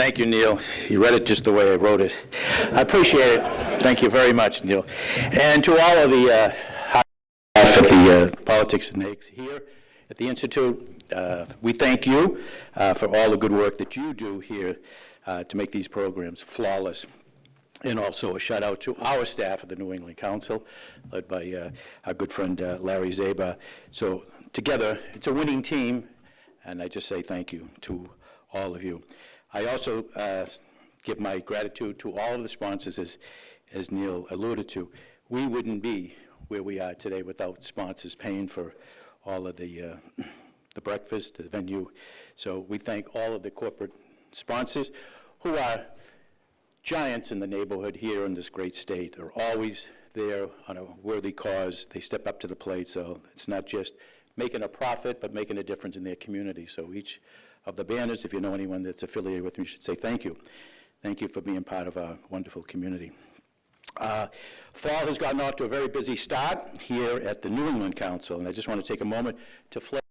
Thank you, Neil. You read it just the way I wrote it. I appreciate it. Thank you very much, Neil. And to all of the staff at the Politics and Eggs here at the Institute, we thank you for all the good work that you do here to make these programs flawless. And also a shout out to our staff at the New England Council, led by our good friend Larry Zaba. So together, it's a winning team, and I just say thank you to all of you. I also give my gratitude to all of the sponsors, as Neil alluded to. We wouldn't be where we are today without sponsors paying for all of the breakfast, the venue. So we thank all of the corporate sponsors who are giants in the neighborhood here in this great state. They're always there on a worthy cause. They step up to the plate, so it's not just making a profit, but making a difference in their community. So each of the banners, if you know anyone that's affiliated with me, you should say thank you. Thank you for being part of our wonderful community. Fall has gotten off to a very busy start here at the New England Council, and I just want to take a moment to flag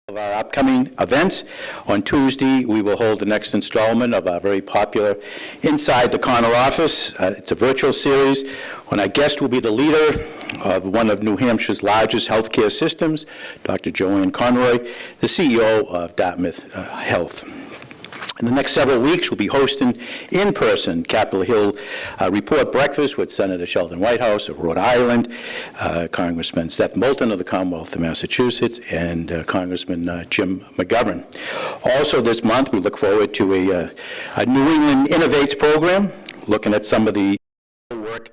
of our upcoming events. On Tuesday, we will hold the next installment of our very popular Inside the Corner Office. It's a virtual series when our guest will be the leader of one of New Hampshire's largest healthcare systems, Dr. Joanne Conroy, the CEO of Dartmouth Health. In the next several weeks, we'll be hosting in-person Capitol Hill report breakfast with Senator Sheldon Whitehouse of Rhode Island, Congressman Seth Moulton of the Commonwealth of Massachusetts, and Congressman Jim McGovern. Also this month, we look forward to a New England Innovates program, looking at some of the work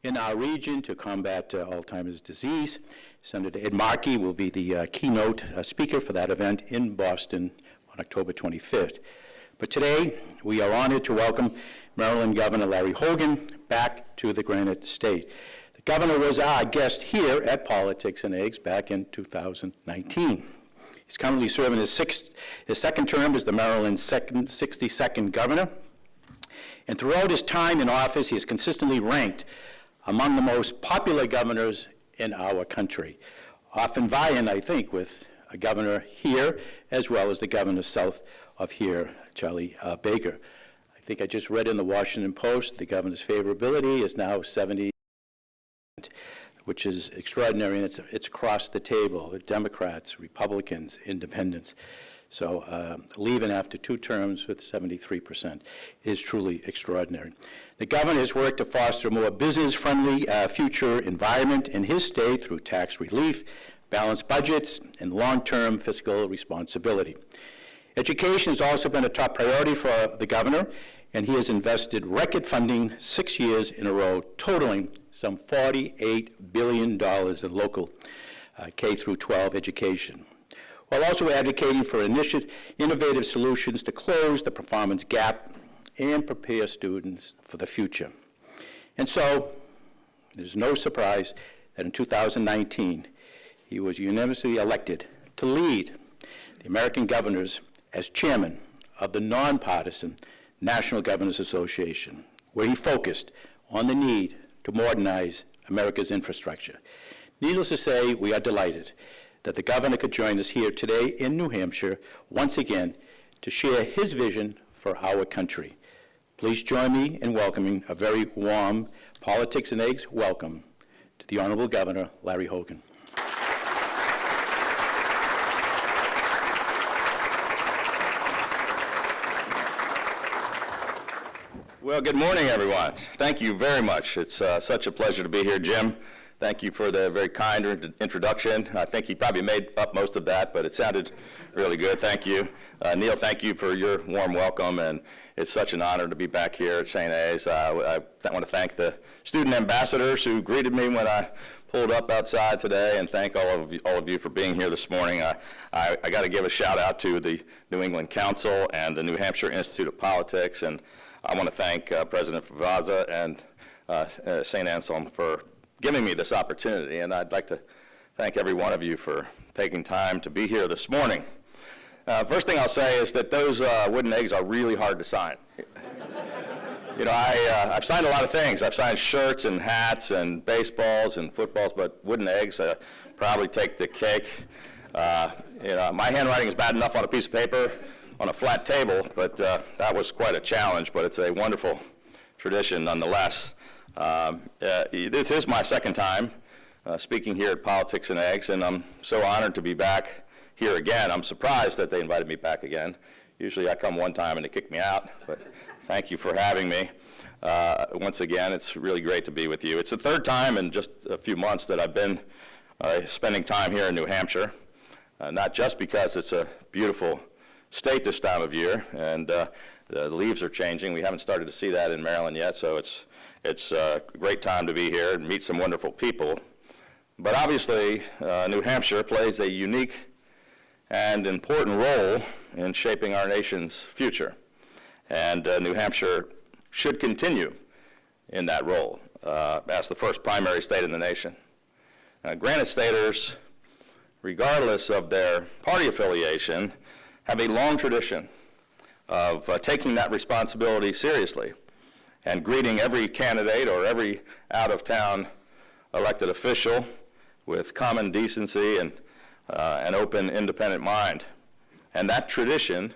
in our region to combat Alzheimer's disease. Senator Ed Markey will be the keynote speaker for that event in Boston on October 25th. But today, we are honored to welcome Maryland Governor Larry Hogan back to the Granite State. The governor was our guest here at Politics and Eggs back in 2019. He's currently serving his second term as the Maryland's 62nd governor. And throughout his time in office, he has consistently ranked among the most popular governors in our country, often vying, I think, with a governor here as well as the governor south of here, Charlie Baker. I think I just read in the Washington Post the governor's favorability is now 70%, which is extraordinary, and it's across the table, the Democrats, Republicans, independents. So leaving after 2 terms with 73% is truly extraordinary. The governor has worked to foster a more business-friendly future environment in his state through tax relief, balanced budgets, and long-term fiscal responsibility. Education has also been a top priority for the governor, and he has invested record funding 6 years in a row, totaling some $48 billion in local K through 12 education, while also advocating for innovative solutions to close the performance gap and prepare students for the future. And so, there's no surprise that in 2019, he was unanimously elected to lead the American governors as chairman of the nonpartisan National Governors Association, where he focused on the need to modernize America's infrastructure. Needless to say, we are delighted that the governor could join us here today in New Hampshire once again to share his vision for our country. Please join me in welcoming a very warm Politics and Eggs welcome to the Honorable Governor Larry Hogan. Well, good morning, everyone. Thank you very much. It's such a pleasure to be here, Jim. Thank you for the very kind introduction. I think he probably made up most of that, but it sounded really good. Thank you. Neil, thank you for your warm welcome, and it's such an honor to be back here at St. A's. I want to thank the student ambassadors who greeted me when I pulled up outside today, and thank all of you for being here this morning. I got to give a shout out to the New England Council and the New Hampshire Institute of Politics, and I want to thank President Favazza and St. Anselm for giving me this opportunity, and I'd like to thank every one of you for taking time to be here this morning. First thing I'll say is that those wooden eggs are really hard to sign. You know, I've signed a lot of things. I've signed shirts and hats and baseballs and footballs, but wooden eggs probably take the cake. You know, my handwriting is bad enough on a piece of paper, on a flat table, but that was quite a challenge, but it's a wonderful tradition nonetheless. This is my second time speaking here at Politics and Eggs, and I'm so honored to be back here again. I'm surprised that they invited me back again. Usually I come one time and they kick me out, but thank you for having me. Once again, it's really great to be with you. It's the third time in just a few months that I've been spending time here in New Hampshire, not just because it's a beautiful state this time of year, and the leaves are changing. We haven't started to see that in Maryland yet, so it's a great time to be here and meet some wonderful people. But obviously, New Hampshire plays a unique and important role in shaping our nation's future. And New Hampshire should continue in that role as the first primary state in the nation. Granite staters, regardless of their party affiliation, have a long tradition of taking that responsibility seriously and greeting every candidate or every out-of-town elected official with common decency and an open, independent mind. And that tradition,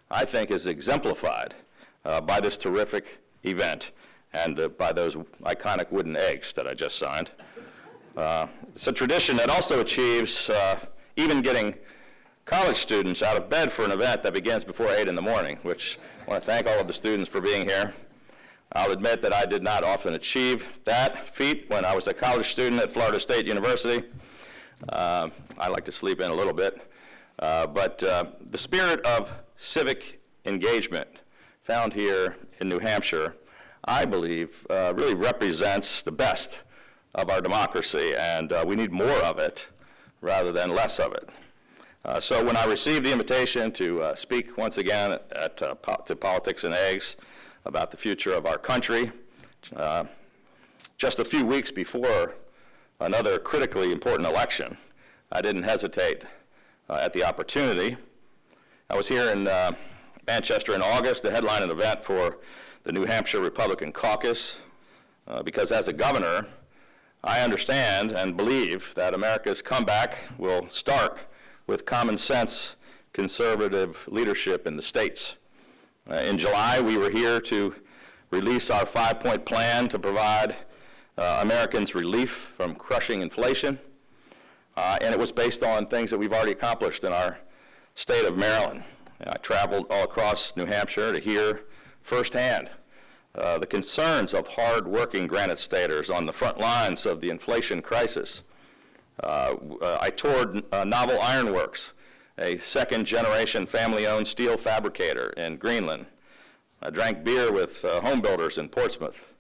I think, is exemplified by this terrific event and by those iconic wooden eggs that I just signed. It's a tradition that also achieves even getting college students out of bed for an event that begins before 8 in the morning, which I want to thank all of the students for being here. I'll admit that I did not often achieve that feat when I was a college student at Florida State University. I like to sleep in a little bit. But the spirit of civic engagement found here in New Hampshire, I believe, really represents the best of our democracy, and we need more of it rather than less of it. So when I received the invitation to speak once again to Politics and Eggs about the future of our country, just a few weeks before another critically important election, I didn't hesitate at the opportunity. I was here in Manchester in August to headline an event for the New Hampshire Republican Caucus, because as a governor, I understand and believe that America's comeback will start with common sense conservative leadership in the states. In July, we were here to release our 5-point plan to provide Americans relief from crushing inflation. And it was based on things that we've already accomplished in our state of Maryland. I traveled all across New Hampshire to hear firsthand the concerns of hard-working Granite Staters on the front lines of the inflation crisis. I toured Novel Iron Works, a second-generation family-owned steel fabricator in Greenland. I drank beer with home builders in Portsmouth.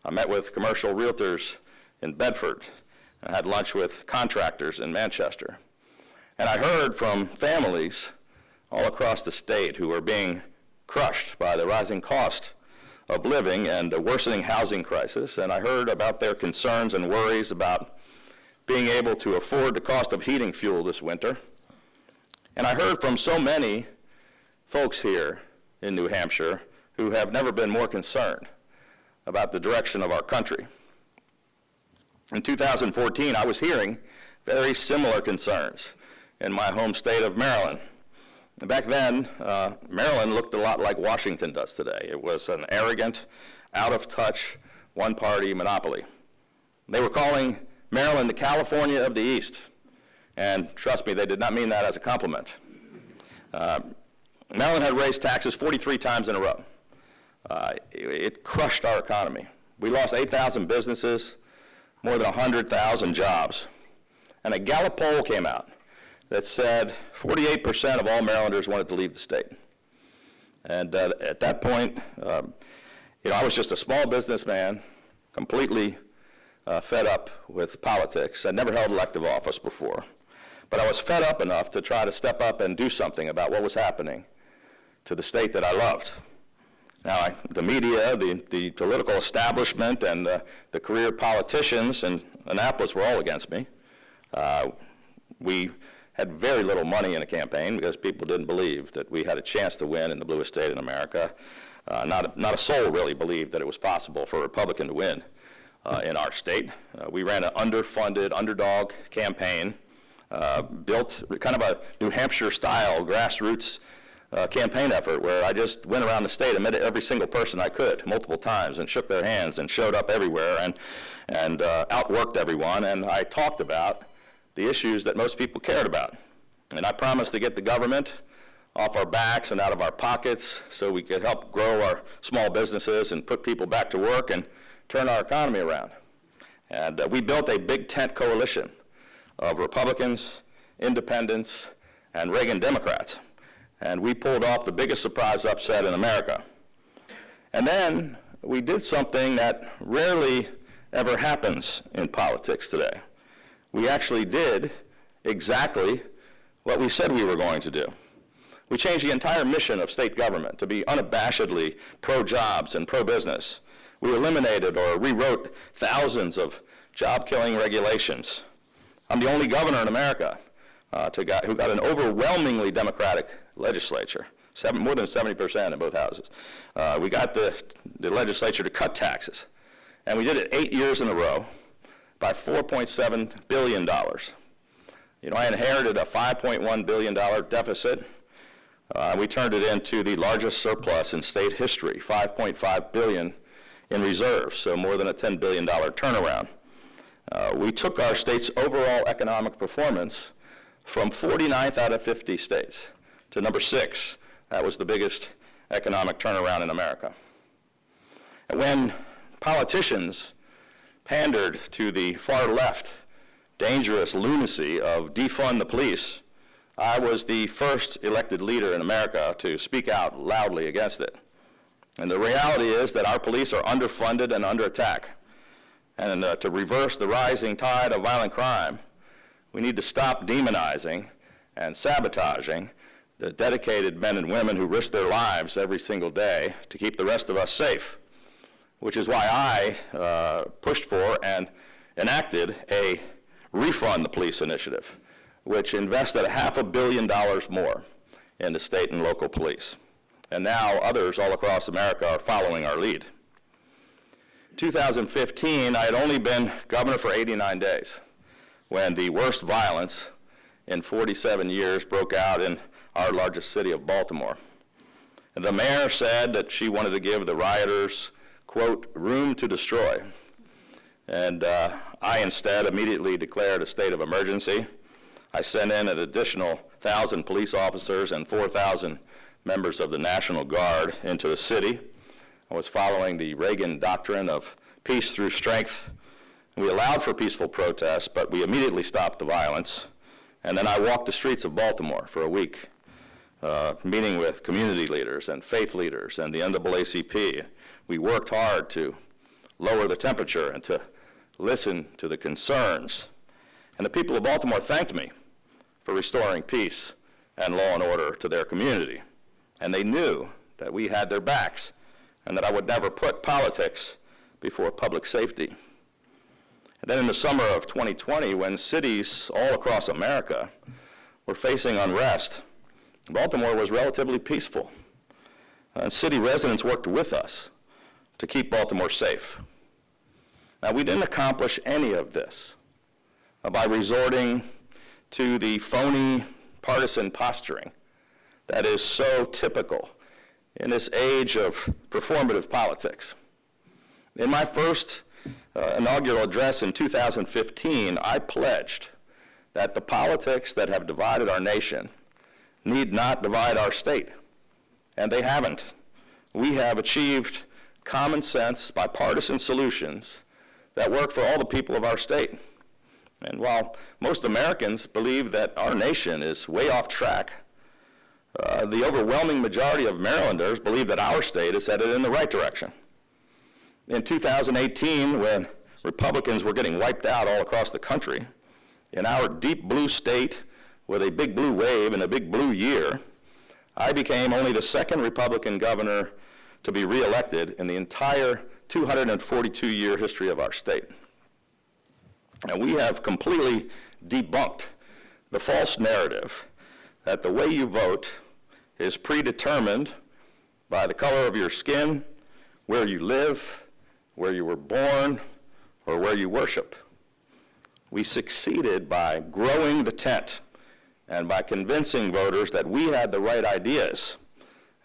I met with commercial realtors in Bedford. I had lunch with contractors in Manchester. And I heard from families all across the state who were being crushed by the rising cost of living and a worsening housing crisis. And I heard about their concerns and worries about being able to afford the cost of heating fuel this winter. And I heard from so many folks here in New Hampshire who have never been more concerned about the direction of our country. In 2014, I was hearing very similar concerns in my home state of Maryland. And back then, Maryland looked a lot like Washington does today. It was an arrogant, out-of-touch, one-party monopoly. They were calling Maryland the California of the East. And trust me, they did not mean that as a compliment. Maryland had raised taxes 43 times in a row. It crushed our economy. We lost 8,000 businesses, more than 100,000 jobs. And a Gallup poll came out that said 48% of all Marylanders wanted to leave the state. And at that point, I was just a small businessman, completely fed up with politics. I'd never held elective office before. But I was fed up enough to try to step up and do something about what was happening to the state that I loved. Now, the media, the political establishment, and the career politicians in Annapolis were all against me. We had very little money in the campaign because people didn't believe that we had a chance to win in the bluest state in America. Not a soul really believed that it was possible for a Republican to win in our state. We ran an underfunded, underdog campaign, built kind of a New Hampshire-style grassroots campaign effort where I just went around the state and met every single person I could multiple times and shook their hands and showed up everywhere and outworked everyone, and I talked about the issues that most people cared about. And I promised to get the government off our backs and out of our pockets so we could help grow our small businesses and put people back to work and turn our economy around. And we built a big tent coalition of Republicans, independents, and Reagan Democrats. And we pulled off the biggest surprise upset in America. And then we did something that rarely ever happens in politics today. We actually did exactly what we said we were going to do. We changed the entire mission of state government to be unabashedly pro-jobs and pro-business. We eliminated or rewrote thousands of job-killing regulations. I'm the only governor in America who got an overwhelmingly Democratic legislature, more than 70% in both houses. We got the legislature to cut taxes, and we did it 8 years in a row by $4.7 billion. You know, I inherited a $5.1 billion deficit. We turned it into the largest surplus in state history, $5.5 billion in reserves, so more than a $10 billion turnaround. We took our state's overall economic performance from 49th out of 50 states to number 6. That was the biggest economic turnaround in America. And when politicians pandered to the far left dangerous lunacy of defund the police, I was the first elected leader in America to speak out loudly against it. And the reality is that our police are underfunded and under attack. And to reverse the rising tide of violent crime, we need to stop demonizing and sabotaging the dedicated men and women who risk their lives every single day to keep the rest of us safe, which is why I pushed for and enacted a Refund the Police initiative, which invested $500 million more in the state and local police. And now others all across America are following our lead. 2015, I had only been governor for 89 days when the worst violence in 47 years broke out in our largest city of Baltimore. And the mayor said that she wanted to give the rioters, quote, room to destroy. And I instead immediately declared a state of emergency. I sent in an additional 1,000 police officers and 4,000 members of the National Guard into the city. I was following the Reagan doctrine of peace through strength. We allowed for peaceful protests, but we immediately stopped the violence. And then I walked the streets of Baltimore for a week, meeting with community leaders and faith leaders and the NAACP. We worked hard to lower the temperature and to listen to the concerns. And the people of Baltimore thanked me for restoring peace and law and order to their community. And they knew that we had their backs and that I would never put politics before public safety. And then in the summer of 2020, when cities all across America were facing unrest, Baltimore was relatively peaceful. And city residents worked with us to keep Baltimore safe. Now, we didn't accomplish any of this by resorting to the phony partisan posturing that is so typical in this age of performative politics. In my first inaugural address in 2015, I pledged that the politics that have divided our nation need not divide our state, and they haven't. We have achieved common sense, bipartisan solutions that work for all the people of our state. And while most Americans believe that our nation is way off track, the overwhelming majority of Marylanders believe that our state is headed in the right direction. In 2018, when Republicans were getting wiped out all across the country, in our deep blue state with a big blue wave and a big blue year, I became only the second Republican governor to be reelected in the entire 242-year history of our state. And we have completely debunked the false narrative that the way you vote is predetermined by the color of your skin, where you live, where you were born, or where you worship. We succeeded by growing the tent and by convincing voters that we had the right ideas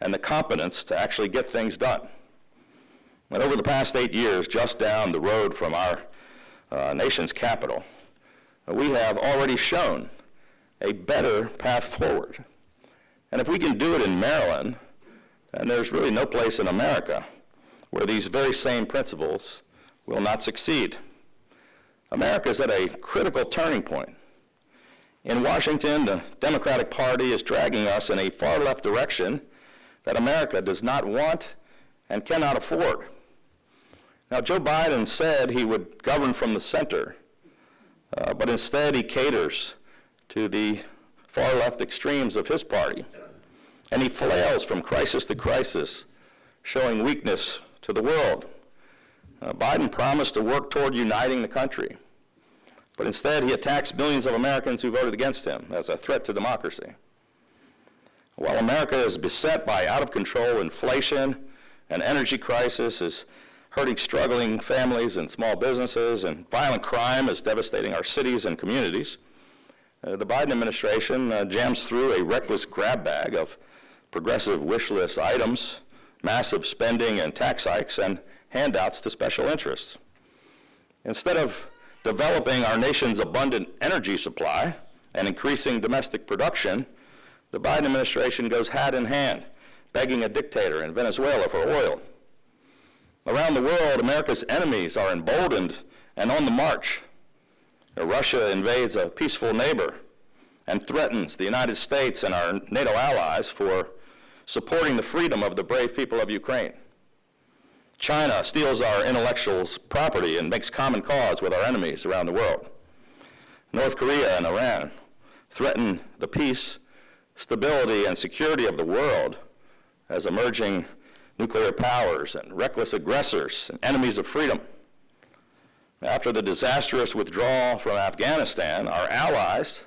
and the competence to actually get things done. And over the past 8 years, just down the road from our nation's capital, we have already shown a better path forward. And if we can do it in Maryland, then there's really no place in America where these very same principles will not succeed. America is at a critical turning point. In Washington, the Democratic Party is dragging us in a far-left direction that America does not want and cannot afford. Now, Joe Biden said he would govern from the center, but instead he caters to the far-left extremes of his party, and he flails from crisis to crisis, showing weakness to the world. Biden promised to work toward uniting the country, but instead he attacks millions of Americans who voted against him as a threat to democracy. While America is beset by out-of-control inflation and energy crisis is hurting struggling families and small businesses, and violent crime is devastating our cities and communities, the Biden administration jams through a reckless grab bag of progressive wish list items, massive spending and tax hikes, and handouts to special interests. Instead of developing our nation's abundant energy supply and increasing domestic production, the Biden administration goes hand in hand, begging a dictator in Venezuela for oil. Around the world, America's enemies are emboldened and on the march. Russia invades a peaceful neighbor and threatens the United States and our NATO allies for supporting the freedom of the brave people of Ukraine. China steals our intellectuals' property and makes common cause with our enemies around the world. North Korea and Iran threaten the peace, stability, and security of the world as emerging nuclear powers and reckless aggressors and enemies of freedom. After the disastrous withdrawal from Afghanistan, our allies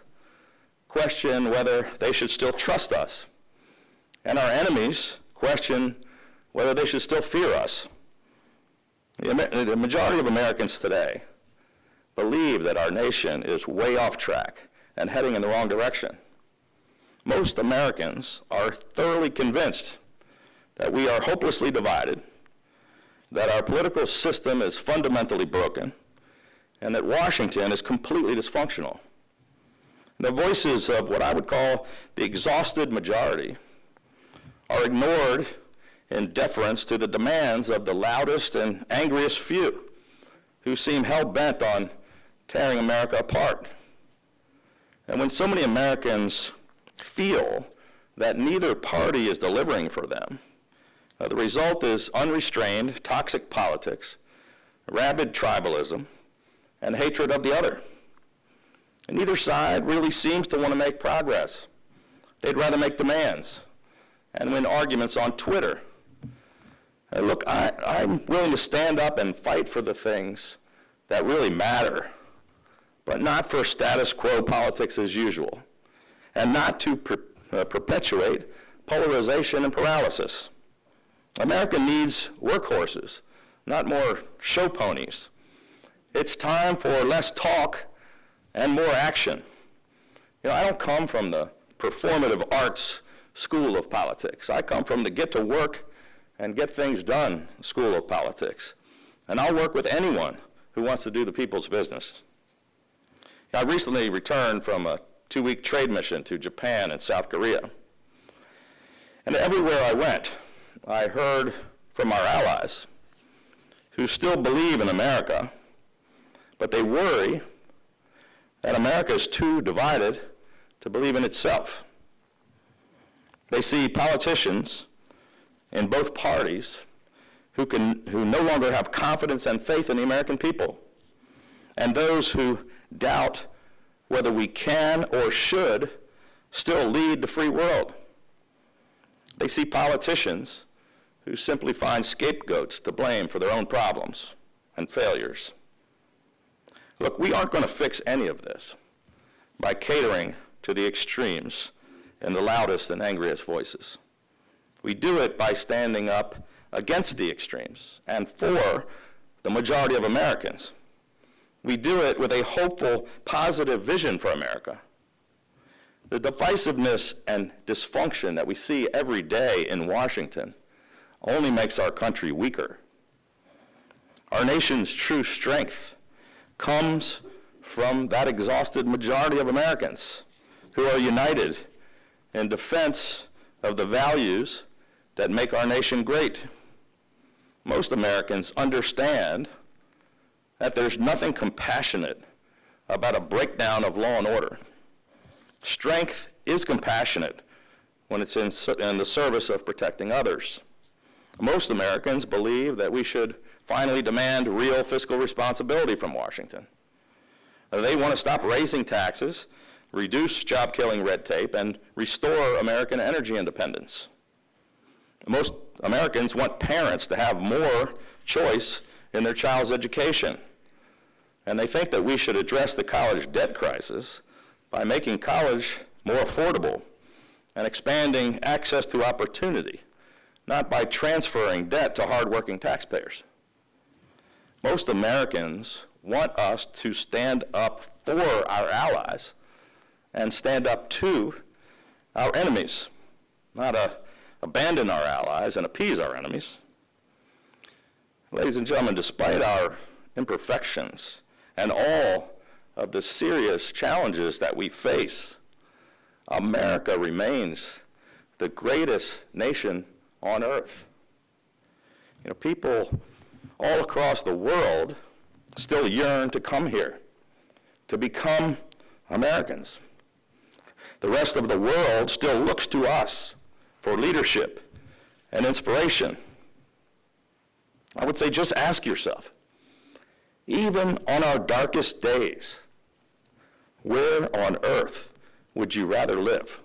question whether they should still trust us, and our enemies question whether they should still fear us. The majority of Americans today believe that our nation is way off track and heading in the wrong direction. Most Americans are thoroughly convinced that we are hopelessly divided, that our political system is fundamentally broken, and that Washington is completely dysfunctional. The voices of what I would call the exhausted majority are ignored in deference to the demands of the loudest and angriest few who seem hell-bent on tearing America apart. And when so many Americans feel that neither party is delivering for them, the result is unrestrained, toxic politics, rabid tribalism, and hatred of the other. And neither side really seems to want to make progress. They'd rather make demands and win arguments on Twitter. Look, I'm willing to stand up and fight for the things that really matter, but not for status quo politics as usual, and not to perpetuate polarization and paralysis. America needs workhorses, not more show ponies. It's time for less talk and more action. I don't come from the performative arts school of politics. I come from the get to work and get things done school of politics. And I'll work with anyone who wants to do the people's business. I recently returned from a 2-week trade mission to Japan and South Korea. And everywhere I went, I heard from our allies who still believe in America, but they worry that America is too divided to believe in itself. They see politicians in both parties who no longer have confidence and faith in the American people, and those who doubt whether we can or should still lead the free world. They see politicians who simply find scapegoats to blame for their own problems and failures. Look, we aren't going to fix any of this by catering to the extremes and the loudest and angriest voices. We do it by standing up against the extremes and for the majority of Americans. We do it with a hopeful, positive vision for America. The divisiveness and dysfunction that we see every day in Washington only makes our country weaker. Our nation's true strength comes from that exhausted majority of Americans who are united in defense of the values that make our nation great. Most Americans understand that there's nothing compassionate about a breakdown of law and order. Strength is compassionate when it's in the service of protecting others. Most Americans believe that we should finally demand real fiscal responsibility from Washington. They want to stop raising taxes, reduce job-killing red tape, and restore American energy independence. Most Americans want parents to have more choice in their child's education. And they think that we should address the college debt crisis by making college more affordable and expanding access to opportunity, not by transferring debt to hardworking taxpayers. Most Americans want us to stand up for our allies and stand up to our enemies, not abandon our allies and appease our enemies. Ladies and gentlemen, despite our imperfections and all of the serious challenges that we face, America remains the greatest nation on earth. You know, people all across the world still yearn to come here, to become Americans. The rest of the world still looks to us for leadership and inspiration. I would say just ask yourself, even on our darkest days, where on earth would you rather live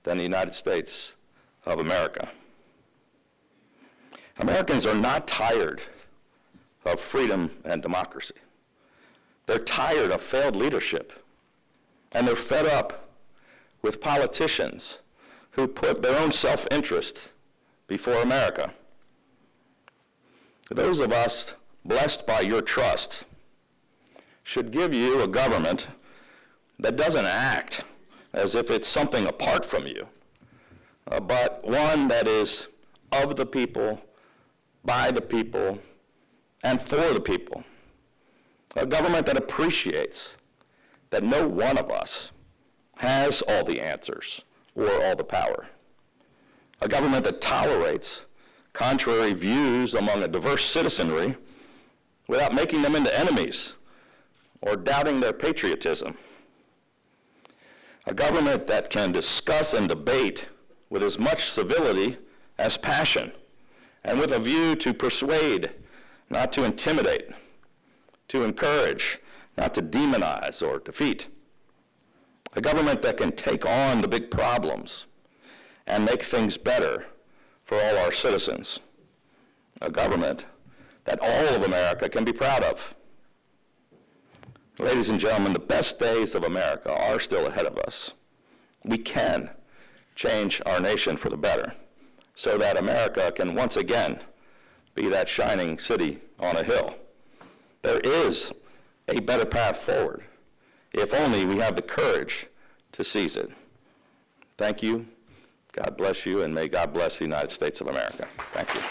than the United States of America? Americans are not tired of freedom and democracy. They're tired of failed leadership, and they're fed up with politicians who put their own self-interest before America. Those of us blessed by your trust should give you a government that doesn't act as if it's something apart from you, but one that is of the people, by the people, and for the people. A government that appreciates that no one of us has all the answers or all the power. A government that tolerates contrary views among a diverse citizenry without making them into enemies or doubting their patriotism. A government that can discuss and debate with as much civility as passion, and with a view to persuade, not to intimidate, to encourage, not to demonize or defeat. A government that can take on the big problems and make things better for all our citizens. A government that all of America can be proud of. Ladies and gentlemen, the best days of America are still ahead of us. We can change our nation for the better so that America can once again be that shining city on a hill. There is a better path forward if only we have the courage to seize it. Thank you. God bless you, and may God bless the United States of America. Thank you.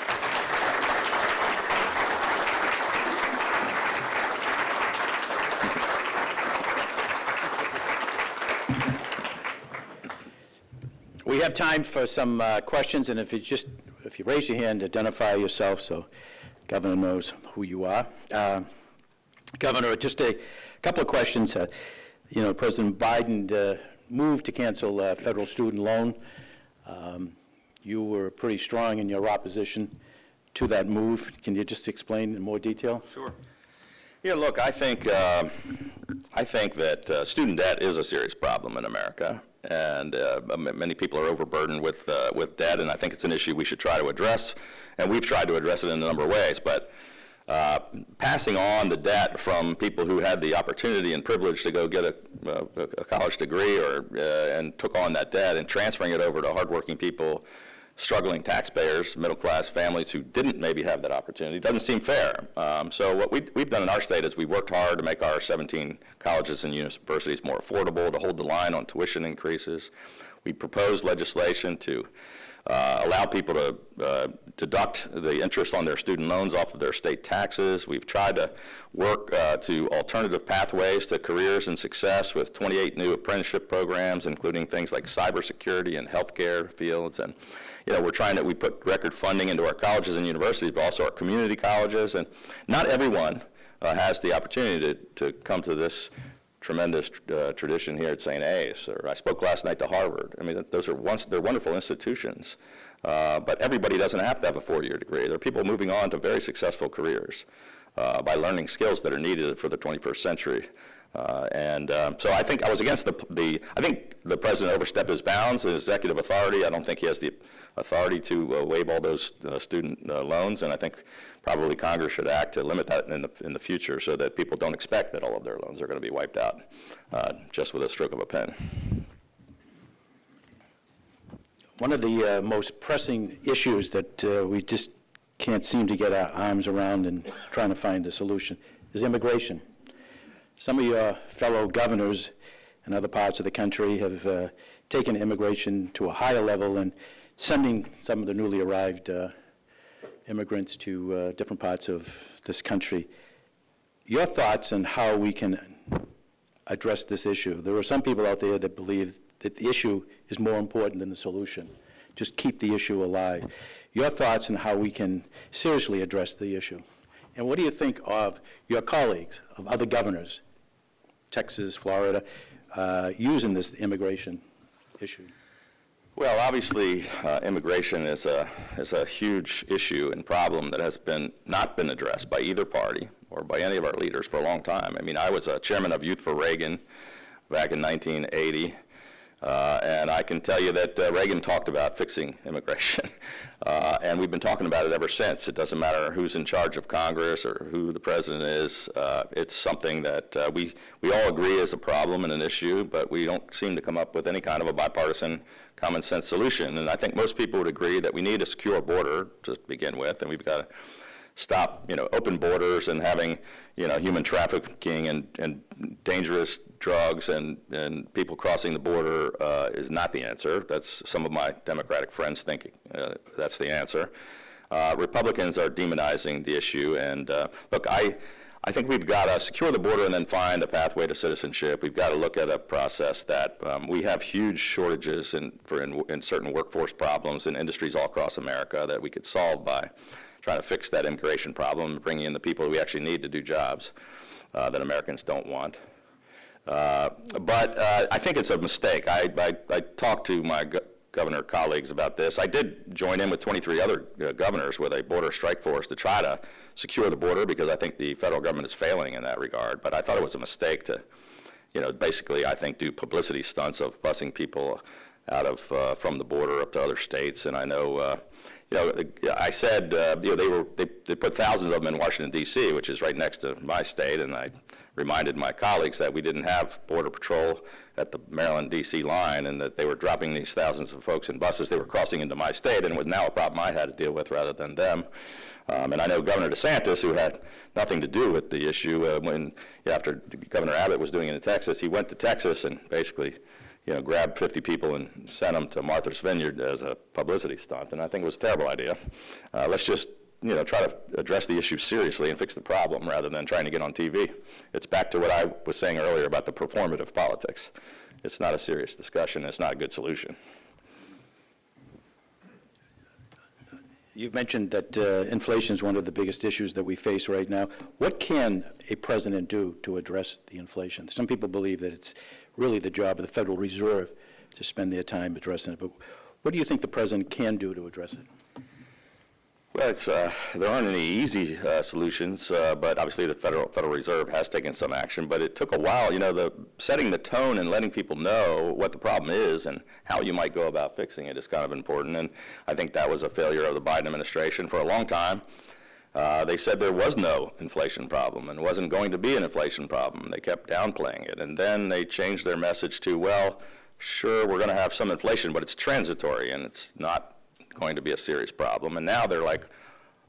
We have time for some questions, and if you raise your hand, identify yourself so Governor knows who you are. Governor, just a couple of questions. President Biden moved to cancel federal student loan. You were pretty strong in your opposition to that move. Can you just explain in more detail? Sure. Yeah, look, I think that student debt is a serious problem in America, and many people are overburdened with debt, and I think it's an issue we should try to address, and we've tried to address it in a number of ways. But passing on the debt from people who had the opportunity and privilege to go get a college degree and took on that debt and transferring it over to hardworking people struggling taxpayers, middle-class families who didn't maybe have that opportunity. It doesn't seem fair. So what we've done in our state is we've worked hard to make our 17 colleges and universities more affordable, to hold the line on tuition increases. We proposed legislation to allow people to deduct the interest on their student loans off of their state taxes. We've tried to work to alternative pathways to careers and success with 28 new apprenticeship programs, including things like cybersecurity and healthcare fields. And we put record funding into our colleges and universities, but also our community colleges. And not everyone has the opportunity to come to this tremendous tradition here at St. A's. Or I spoke last night to Harvard. I mean, they're wonderful institutions, but everybody doesn't have to have a 4-year degree. There are people moving on to very successful careers by learning skills that are needed for the 21st century. So I think I was against I think the president overstepped his bounds, his executive authority. I don't think he has the authority to waive all those student loans, and I think probably Congress should act to limit that in the future so that people don't expect that all of their loans are going to be wiped out just with a stroke of a pen. One of the most pressing issues that we just can't seem to get our arms around in trying to find a solution is immigration. Some of your fellow governors in other parts of the country have taken immigration to a higher level and sending some of the newly arrived immigrants to different parts of this country. Your thoughts on how we can address this issue? There are some people out there that believe that the issue is more important than the solution. Just keep the issue alive. Your thoughts on how we can seriously address the issue? And what do you think of your colleagues, of other governors, Texas, Florida, using this immigration issue? Well, obviously, immigration is a huge issue and problem that has not been addressed by either party or by any of our leaders for a long time. I mean, I was chairman of Youth for Reagan back in 1980. And I can tell you that Reagan talked about fixing immigration, and we've been talking about it ever since. It doesn't matter who's in charge of Congress or who the president is. It's something that we all agree is a problem and an issue, but we don't seem to come up with any kind of a bipartisan, common sense solution. And I think most people would agree that we need a secure border to begin with, and we've got to stop, open borders and having, human trafficking and dangerous drugs and people crossing the border is not the answer. That's some of my Democratic friends think that's the answer. Republicans are demonizing the issue, and look, I think we've got to secure the border and then find a pathway to citizenship. We've got to look at a process that we have huge shortages in certain workforce problems in industries all across America that we could solve by trying to fix that immigration problem, bringing in the people we actually need to do jobs that Americans don't want. But I think it's a mistake. I talked to my governor colleagues about this. I did join in with 23 other governors with a border strike force to try to secure the border because I think the federal government is failing in that regard. But I thought it was a mistake to, basically I think do publicity stunts of busing people out of from the border up to other states. And I know. I said, they put thousands of them in Washington, D.C., which is right next to my state, and I reminded my colleagues that we didn't have Border Patrol at the Maryland, D.C. line, and that they were dropping these thousands of folks in buses. They were crossing into my state, and it was now a problem I had to deal with rather than them. And I know Governor DeSantis, who had nothing to do with the issue, after Governor Abbott was doing it in Texas, he went to Texas and basically grabbed 50 people and sent them to Martha's Vineyard as a publicity stunt, and I think it was a terrible idea. Let's just, try to address the issue seriously and fix the problem rather than trying to get on TV. It's back to what I was saying earlier about the performative politics. It's not a serious discussion. It's not a good solution. You've mentioned that inflation is one of the biggest issues that we face right now. What can a president do to address the inflation? Some people believe that it's really the job of the Federal Reserve to spend their time addressing it. But what do you think the president can do to address it? Well, there aren't any easy solutions, but obviously the Federal Reserve has taken some action. But it took a while, setting the tone and letting people know what the problem is and how you might go about fixing it is kind of important. And I think that was a failure of the Biden administration for a long time. They said there was no inflation problem and wasn't going to be an inflation problem. They kept downplaying it. And then they changed their message to, well, sure, we're going to have some inflation, but it's transitory and it's not going to be a serious problem. And now they're like,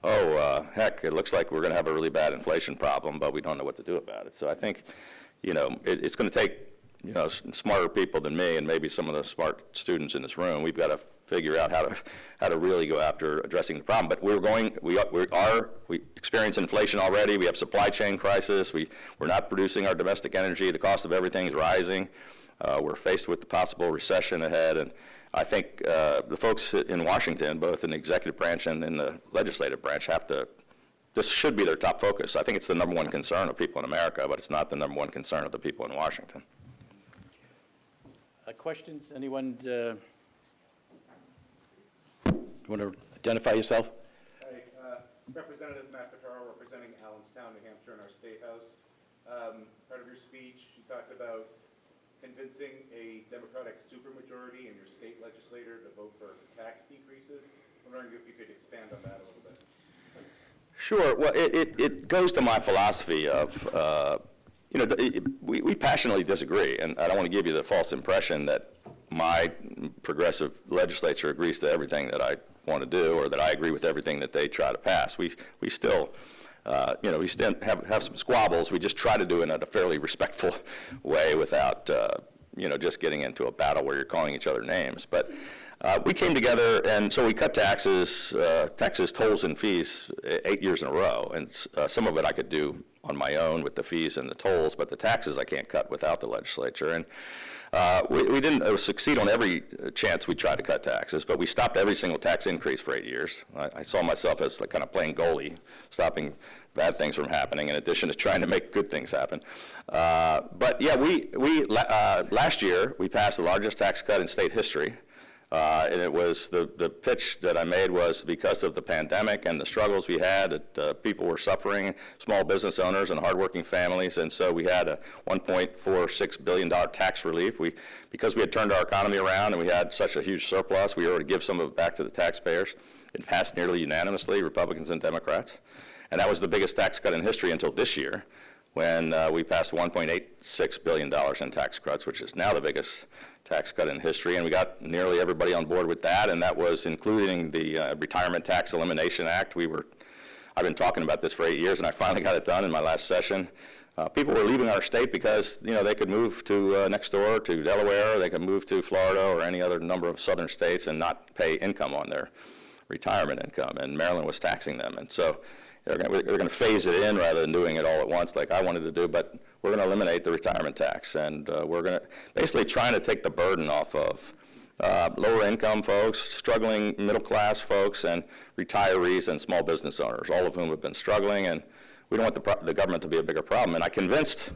oh, heck, it looks like we're going to have a really bad inflation problem, but we don't know what to do about it. So I think, it's going to take, smarter people than me and maybe some of the smart students in this room. We've got to figure out how to really go after addressing the problem. But we experience inflation already. We have supply chain crisis. We're not producing our domestic energy. The cost of everything is rising. We're faced with the possible recession ahead. And I think the folks in Washington, both in the executive branch and in the legislative branch, this should be their top focus. I think it's the number one concern of people in America, but it's not the number one concern of the people in Washington. Questions? Anyone want to identify yourself? Hi, Representative Matt Petaro, representing Allenstown, New Hampshire, in our State House. Part of your speech, you talked about convincing a Democratic supermajority in your state legislature to vote for tax decreases. I'm wondering if you could expand on that a little bit. Sure. Well, it goes to my philosophy of, we passionately disagree, and I don't want to give you the false impression that my progressive legislature agrees to everything that I want to do or that I agree with everything that they try to pass. We still, we still have some squabbles. We just try to do it in a fairly respectful way without, just getting into a battle where you're calling each other names. But we came together, and so we cut taxes, tolls, and fees 8 years in a row. And some of it I could do on my own with the fees and the tolls, but the taxes I can't cut without the legislature. And we didn't succeed on every chance we tried to cut taxes, but we stopped every single tax increase for 8 years. I saw myself as like kind of playing goalie, stopping bad things from happening in addition to trying to make good things happen. But yeah, last year we passed the largest tax cut in state history. And it was the pitch that I made was because of the pandemic and the struggles we had, that people were suffering, small business owners and hardworking families, and so we had a $1.46 billion tax relief. Because we had turned our economy around and we had such a huge surplus, we were to give some of it back to the taxpayers. It passed nearly unanimously, Republicans and Democrats, and that was the biggest tax cut in history until this year, when we passed $1.86 billion in tax cuts, which is now the biggest tax cut in history, and we got nearly everybody on board with that, and that was including the Retirement Tax Elimination Act. I've been talking about this for 8 years, and I finally got it done in my last session. People were leaving our state because they could move to next door to Delaware, or they could move to Florida or any other number of southern states and not pay income on their retirement income, and Maryland was taxing them, and so we're going to phase it in rather than doing it all at once like I wanted to do, but we're going to eliminate the retirement tax, and we're going to basically trying to take the burden off of lower income folks, struggling middle class folks, and retirees and small business owners, all of whom have been struggling, and we don't want the government to be a bigger problem. And I convinced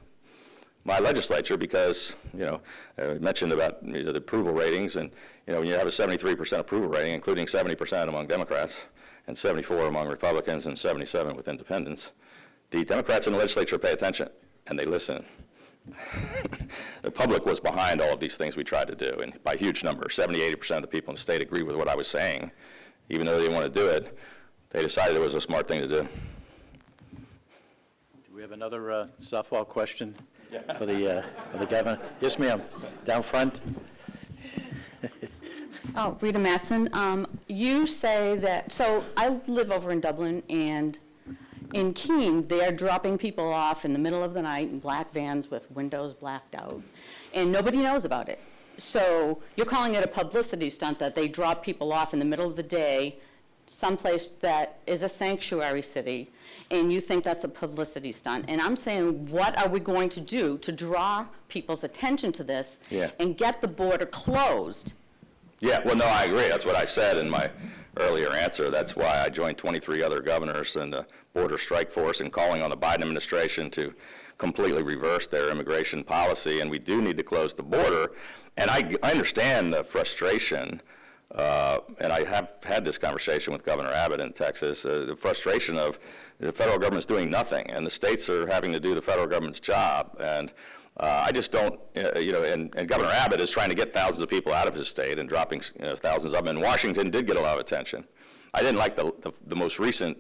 my legislature because, I mentioned about the approval ratings, and when you have a 73% approval rating, including 70% among Democrats, and 74 among Republicans, and 77 with independents, the Democrats in the legislature pay attention, and they listen. The public was behind all of these things we tried to do, and by huge numbers. 70-80% of the people in the state agreed with what I was saying. Even though they didn't want to do it, they decided it was a smart thing to do. Do we have another softball question for the governor? Yes, ma'am. Down front. Oh, Rita Mattson. You say that, so I live over in Dublin, and in Keene, they're dropping people off in the middle of the night in black vans with windows blacked out, and nobody knows about it. So you're calling it a publicity stunt that they drop people off in the middle of the day someplace that is a sanctuary city, and you think that's a publicity stunt. And I'm saying, what are we going to do to draw people's attention to this and get the border closed? Yeah, well, no, I agree. That's what I said in my earlier answer. That's why I joined 23 other governors in the border strike force and calling on the Biden administration to completely reverse their immigration policy. And we do need to close the border. And I understand the frustration, and I have had this conversation with Governor Abbott in Texas, the frustration of the federal government's doing nothing, and the states are having to do the federal government's job. And I just don't, and Governor Abbott is trying to get thousands of people out of his state and dropping thousands of them. And Washington did get a lot of attention. I didn't like the most recent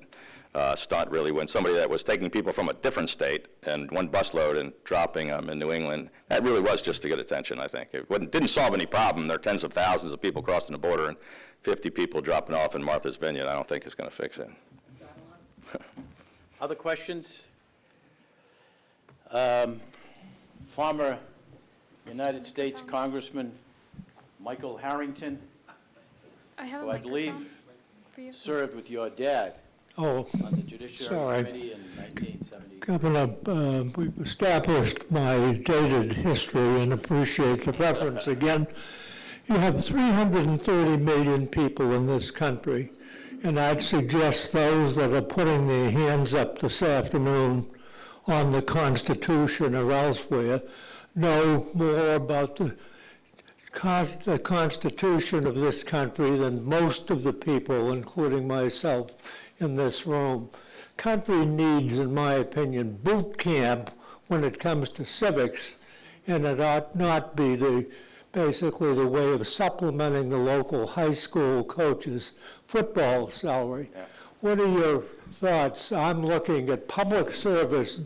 stunt, really, when somebody that was taking people from a different state and one busload and dropping them in New England, that really was just to get attention, I think. It didn't solve any problem. There are tens of thousands of people crossing the border and 50 people dropping off in Martha's Vineyard. I don't think it's going to fix it. Other questions? Former United States Congressman Michael Harrington, I have a who I microphone believe for you. served with your dad Oh, on the Judiciary sorry. Committee in 1970. Governor, we've established my dated history and appreciate the reference again. You have 330 million people in this country, and I'd suggest those that are putting their hands up this afternoon on the Constitution or elsewhere know more about the Constitution of this country than most of the people, including myself, in this room. Country needs, in my opinion, boot camp when it comes to civics, and it ought not be basically the way of supplementing the local high school coach's football salary. Yeah. What are your thoughts? I'm looking at public service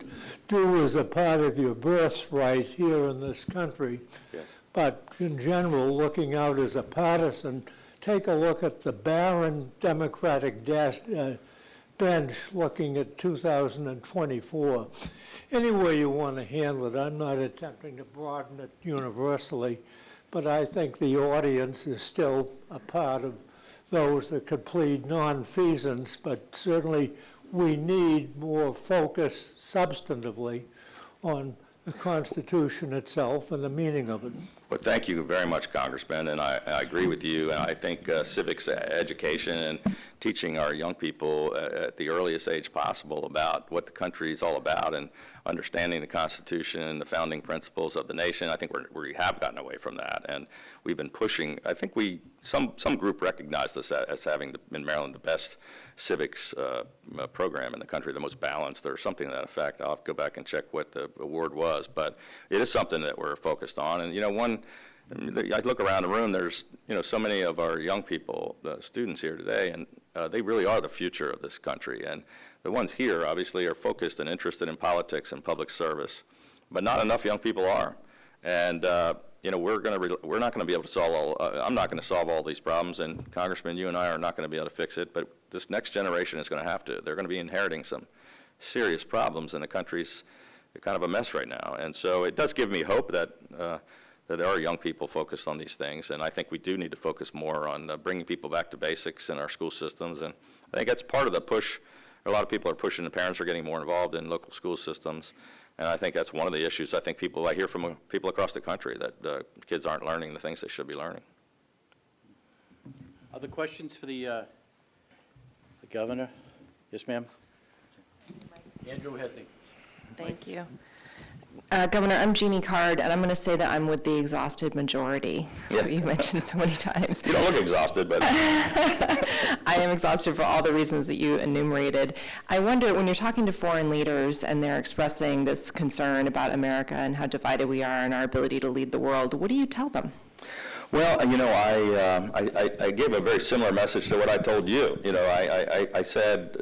due as a part of your birthright here in this country. Yes. But in general, looking out as a partisan, take a look at the barren Democratic bench looking at 2024. Any way you want to handle it, I'm not attempting to broaden it universally, but I think the audience is still a part of those that could plead nonfeasance, but certainly we need more focus substantively on the Constitution itself and the meaning of it. Well, thank you very much, Congressman, and I agree with you. And I think civics education and teaching our young people at the earliest age possible about what the country is all about and understanding the Constitution and the founding principles of the nation, I think we have gotten away from that. And we've been pushing, I think some group recognized us as having, in Maryland, the best civics program in the country, the most balanced, or something to that effect. I'll have to go back and check what the award was, but it is something that we're focused on. And, I look around the room, there's, so many of our young people, the students here today, and they really are the future of this country. And the ones here, obviously, are focused and interested in politics and public service, but not enough young people are. And, we're not going to be able to solve I'm not going to solve all these problems, and Congressman, you and I are not going to be able to fix it, but this next generation is going to have to. They're going to be inheriting some serious problems, and the country's kind of a mess right now. And so it does give me hope that there are young people focused on these things, and I think we do need to focus more on bringing people back to basics in our school systems, and I think that's part of the push. A lot of people are pushing, the parents are getting more involved in local school systems, and I think that's one of the issues. I hear from people across the country that kids aren't learning the things they should be learning. Other questions for the governor? Yes, ma'am. Andrew Hessing. Thank you. Governor, I'm Jeannie Card, and I'm going to say that I'm with the exhausted majority, Yeah. who you mentioned so many times. You don't look exhausted, but I am exhausted for all the reasons that you enumerated. I wonder, when you're talking to foreign leaders and they're expressing this concern about America and how divided we are and our ability to lead the world, what do you tell them? Well, I gave a very similar message to what I told you. I said,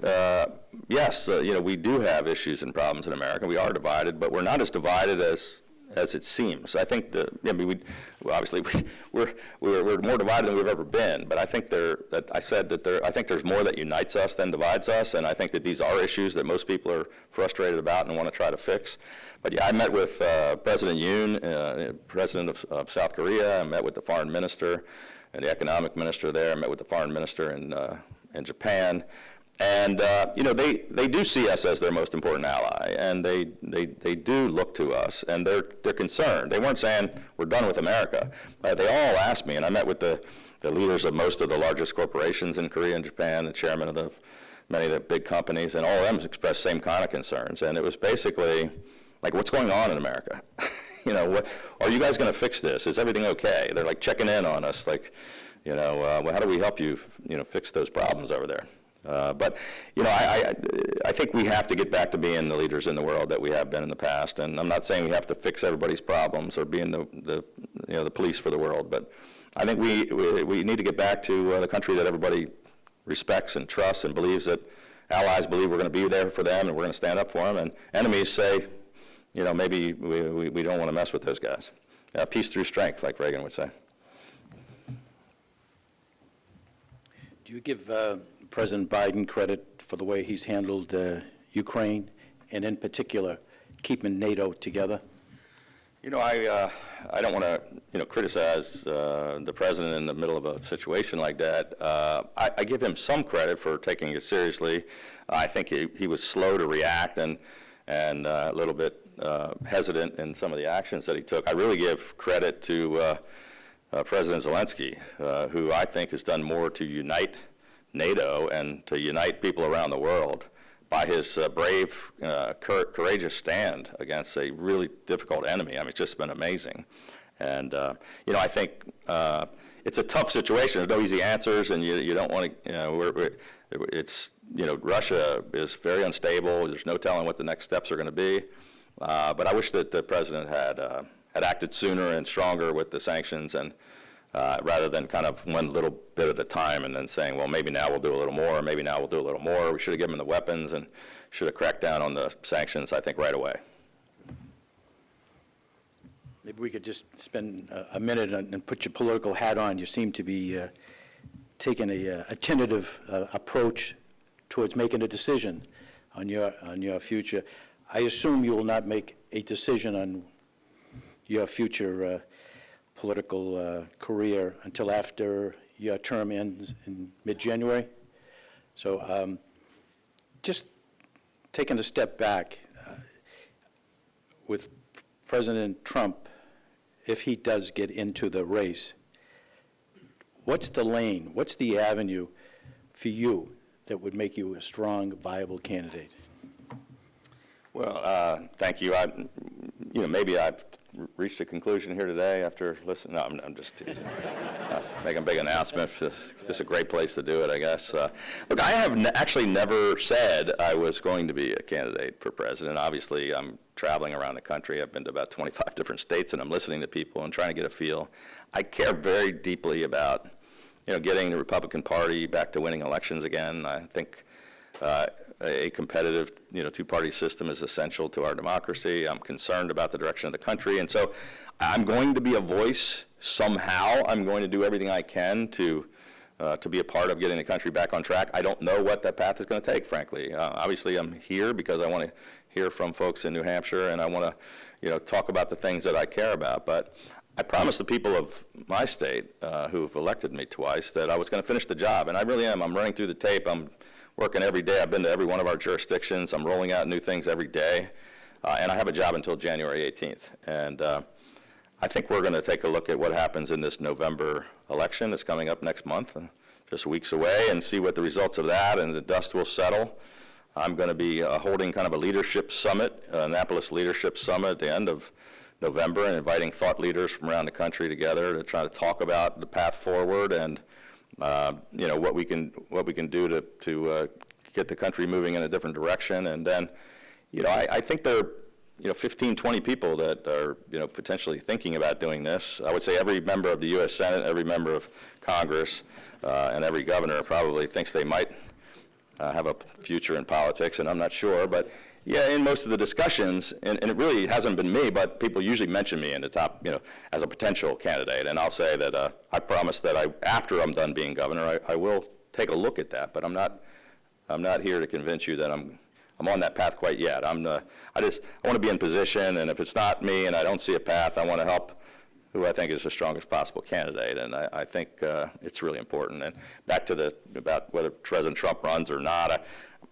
yes, we do have issues and problems in America. We are divided, but we're not as divided as it seems. I think we're more divided than we've ever been. But I think I think there's more that unites us than divides us, and I think that these are issues that most people are frustrated about and want to try to fix. But yeah, I met with President Yoon, President of South Korea. I met with the foreign minister and the economic minister there. I met with the foreign minister in Japan. And, they do see us as their most important ally, and they do look to us, and they're concerned. They weren't saying, we're done with America. They all asked me, and I met with the leaders of most of the largest corporations in Korea and Japan, the chairman of many of the big companies, and all of them expressed the same kind of concerns. And it was basically, like, what's going on in America? Are you guys going to fix this? Is everything okay? They're, like, checking in on us, like, well, how do we help you, fix those problems over there? But I think we have to get back to being the leaders in the world that we have been in the past. And I'm not saying we have to fix everybody's problems or being the police for the world, but I think we need to get back to the country that everybody respects and trusts and believes that allies believe we're going to be there for them and we're going to stand up for them, and enemies say, maybe we don't want to mess with those guys. Peace through strength, like Reagan would say. Do you give President Biden credit for the way he's handled Ukraine, and in particular, keeping NATO together? I don't want to, criticize the president in the middle of a situation like that. I give him some credit for taking it seriously. I think he was slow to react and a little bit hesitant in some of the actions that he took. I really give credit to President Zelensky, who I think has done more to unite NATO and to unite people around the world by his brave, courageous stand against a really difficult enemy. I mean, it's just been amazing. And, I think it's a tough situation. There's no easy answers, and you don't want to, Russia is very unstable. There's no telling what the next steps are going to be. But I wish that the president had acted sooner and stronger with the sanctions, and rather than kind of one little bit at a time and then saying, well, maybe now we'll do a little more, or maybe now we'll do a little more. We should have given them the weapons and should have cracked down on the sanctions, I think, right away. Maybe we could just spend a minute and put your political hat on. You seem to be taking a tentative approach towards making a decision on your future. I assume you will not make a decision on your future political career until after your term ends in mid-January. So just taking a step back, with President Trump, if he does get into the race, what's the lane, what's the avenue for you that would make you a strong, viable candidate? Well, thank you. Maybe I've reached a conclusion here today after listening. No, I'm just teasing. Making a big announcement. This is a great place to do it, I guess. Look, I have actually never said I was going to be a candidate for president. Obviously, I'm traveling around the country. I've been to about 25 different states, and I'm listening to people and trying to get a feel. I care very deeply about, getting the Republican Party back to winning elections again. I think a competitive, two-party system is essential to our democracy. I'm concerned about the direction of the country, and so I'm going to be a voice somehow. I'm going to do everything I can to be a part of getting the country back on track. I don't know what that path is going to take, frankly. Obviously, I'm here because I want to hear from folks in New Hampshire, and I want to, talk about the things that I care about. But I promised the people of my state who've elected me twice that I was going to finish the job, and I really am. I'm running through the tape. I'm working every day. I've been to every one of our jurisdictions. I'm rolling out new things every day, and I have a job until January 18th. And I think we're going to take a look at what happens in this November election that's coming up next month, just weeks away, and see what the results of that, and the dust will settle. I'm going to be holding kind of a leadership summit, Annapolis Leadership Summit at the end of November, and inviting thought leaders from around the country together to try to talk about the path forward and what we can do to get the country moving in a different direction. And then, I think there are 15, 20 people that are potentially thinking about doing this. I would say every member of the U.S. Senate, every member of Congress, and every governor probably thinks they might have a future in politics, and I'm not sure. But yeah, in most of the discussions, and it really hasn't been me, but people usually mention me in the top, as a potential candidate. And I'll say that I promise that after I'm done being governor, I will take a look at that. But I'm not here to convince you that I'm on that path quite yet. I want to be in position, and if it's not me and I don't see a path, I want to help who I think is the strongest possible candidate, and I think it's really important. And back to about whether President Trump runs or not,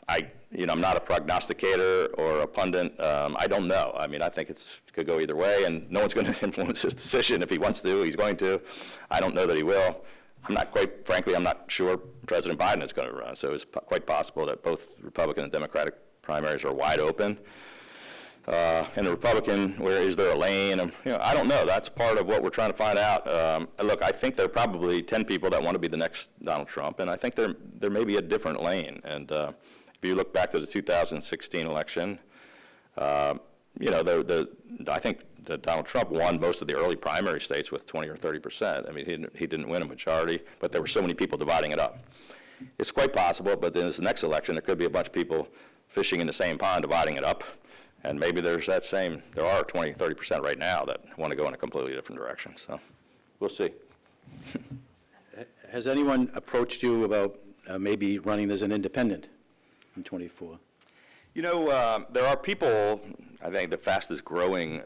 I'm not a prognosticator or a pundit. I don't know. I mean, I think it could go either way, and no one's going to influence his decision. If he wants to, he's going to. I don't know that he will. Frankly, I'm not sure President Biden is going to run, so it's quite possible that both Republican and Democratic primaries are wide open. And the Republican, where is there a lane? I don't know. That's part of what we're trying to find out. Look, I think there are probably 10 people that want to be the next Donald Trump, and I think there may be a different lane. And if you look back to the 2016 election, I think that Donald Trump won most of the early primary states with 20 or 30%. I mean, he didn't win a majority, but there were so many people dividing it up. it's quite possible, but then this next election, there could be a bunch of people fishing in the same pond, dividing it up, and maybe there are 20, 30% right now that want to go in a completely different direction, so we'll see. Has anyone approached you about maybe running as an independent in '24? You know, there are people, I think the fastest growing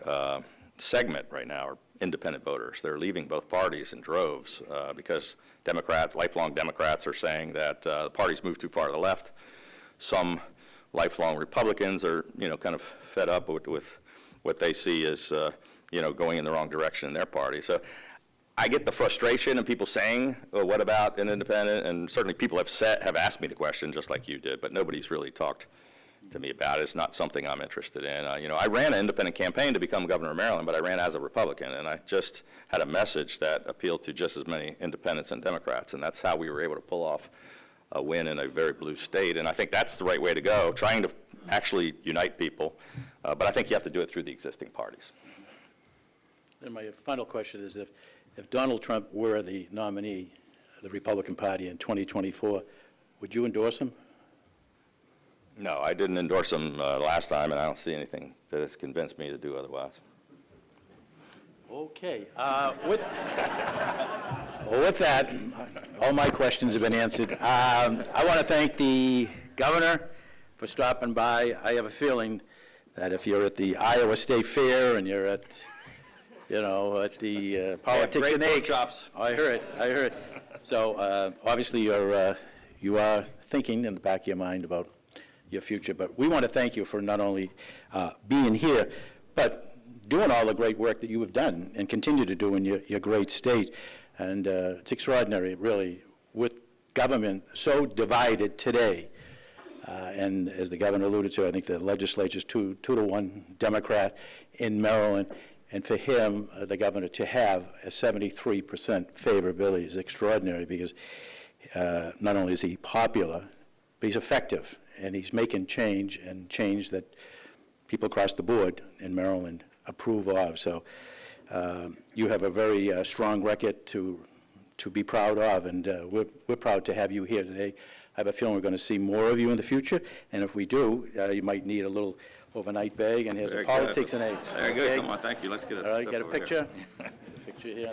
segment right now are independent voters. They're leaving both parties in droves because Democrats, lifelong Democrats, are saying that the parties move too far to the left. Some lifelong Republicans are, kind of fed up with what they see as, going in the wrong direction in their party. So I get the frustration of people saying, well, what about an independent? And certainly people have asked me the question, just like you did, but nobody's really talked to me about it. It's not something I'm interested in. I ran an independent campaign to become governor of Maryland, but I ran as a Republican, and I just had a message that appealed to just as many independents and Democrats, and that's how we were able to pull off a win in a very blue state. And I think that's the right way to go, trying to actually unite people, but I think you have to do it through the existing parties. And my final question is, if Donald Trump were the nominee of the Republican Party in 2024, would you endorse him? No, I didn't endorse him last time, and I don't see anything that has convinced me to do otherwise. Okay. With that, all my questions have been answered. I want to thank the governor for stopping by. I have a feeling that if you're at the Iowa State Fair and you're at, at the Politics and Eggs. I heard. So obviously you are thinking in the back of your mind about your future. But we want to thank you for not only being here, but doing all the great work that you have done and continue to do in your great state. And it's extraordinary, really, with government so divided today. And as the governor alluded to, I think the legislature's 2-to-1 Democrat in Maryland. And for him, the governor, to have a 73% favorability is extraordinary because not only is he popular, but he's effective. And he's making change that people across the board in Maryland approve of. So you have a very strong record to be proud of, and we're proud to have you here today. I have a feeling we're going to see more of you in the future, and if we do, you might need a little overnight bag, and here's Very a Politics good. and Eggs. Very good. Come on, thank you. Let's get a All right, get a over here. picture. Picture here.